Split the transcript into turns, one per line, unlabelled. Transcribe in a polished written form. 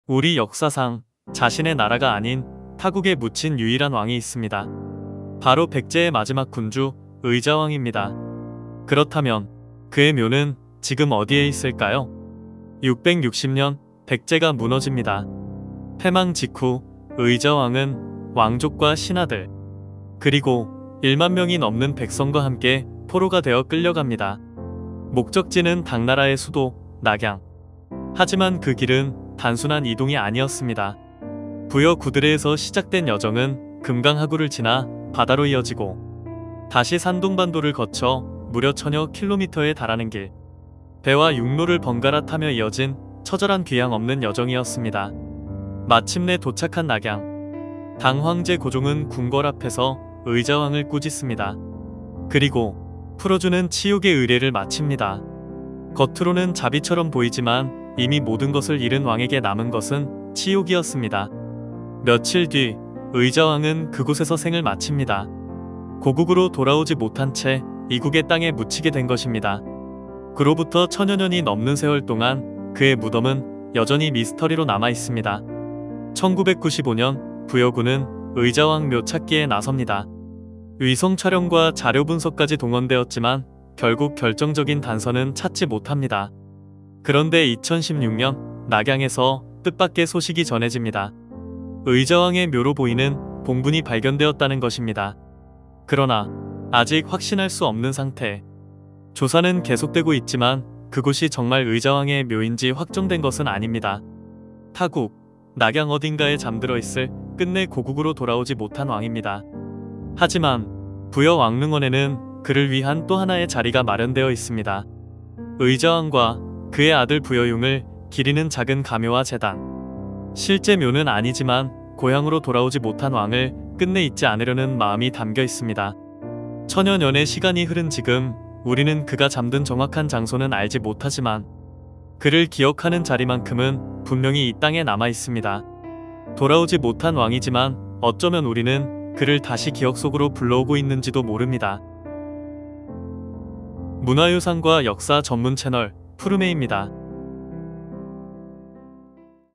우리 역사상 자신의 나라가 아닌 타국에 묻힌 유일한 왕이 있습니다. 바로 백제의 마지막 군주 의자왕입니다. 그렇다면 그의 묘는 지금 어디에 있을까요? 660년 백제가 무너집니다. 패망 직후 의자왕은 왕족과 신하들 그리고 1만 명이 넘는 백성과 함께 포로가 되어 끌려갑니다. 목적지는 당나라의 수도 낙양. 하지만 그 길은 단순한 이동이 아니었습니다. 부여 구드레에서 시작된 여정은 금강하구를 지나 바다로 이어지고 다시 산동반도를 거쳐 무려 1000여 킬로미터에 달하는 길. 배와 육로를 번갈아 타며 이어진 처절한 귀향 없는 여정이었습니다. 마침내 도착한 낙양. 당 황제 고종은 궁궐 앞에서 의자왕을 꾸짖습니다. 그리고 풀어주는 치욕의 의례를 마칩니다. 겉으로는 자비처럼 보이지만 이미 모든 것을 잃은 왕에게 남은 것은 치욕이었습니다. 며칠 뒤 의자왕은 그곳에서 생을 마칩니다. 고국으로 돌아오지 못한 채 이국의 땅에 묻히게 된 것입니다. 그로부터 1000여 년이 넘는 세월 동안 그의 무덤은 여전히 미스터리로 남아 있습니다. 1995년 부여군은 의자왕 묘 찾기에 나섭니다. 위성 촬영과 자료 분석까지 동원되었지만 결국 결정적인 단서는 찾지 못합니다. 그런데 2016년 낙양에서 뜻밖의 소식이 전해집니다. 의자왕의 묘로 보이는 봉분이 발견되었다는 것입니다. 그러나 아직 확신할 수 없는 상태. 조사는 계속되고 있지만 그곳이 정말 의자왕의 묘인지 확정된 것은 아닙니다. 타국, 낙양 어딘가에 잠들어 있을 끝내 고국으로 돌아오지 못한 왕입니다. 하지만 부여 왕릉원에는 그를 위한 또 하나의 자리가 마련되어 있습니다. 의자왕과 그의 아들 부여융을 기리는 작은 가묘와 제단. 실제 묘는 아니지만 고향으로 돌아오지 못한 왕을 끝내 잊지 않으려는 마음이 담겨 있습니다. 1000여 년의 시간이 흐른 지금 우리는 그가 잠든 정확한 장소는 알지 못하지만 그를 기억하는 자리만큼은 분명히 이 땅에 남아 있습니다. 돌아오지 못한 왕이지만 어쩌면 우리는 그를 다시 기억 속으로 불러오고 있는지도 모릅니다. 문화유산과 역사 전문 채널 푸르메입니다.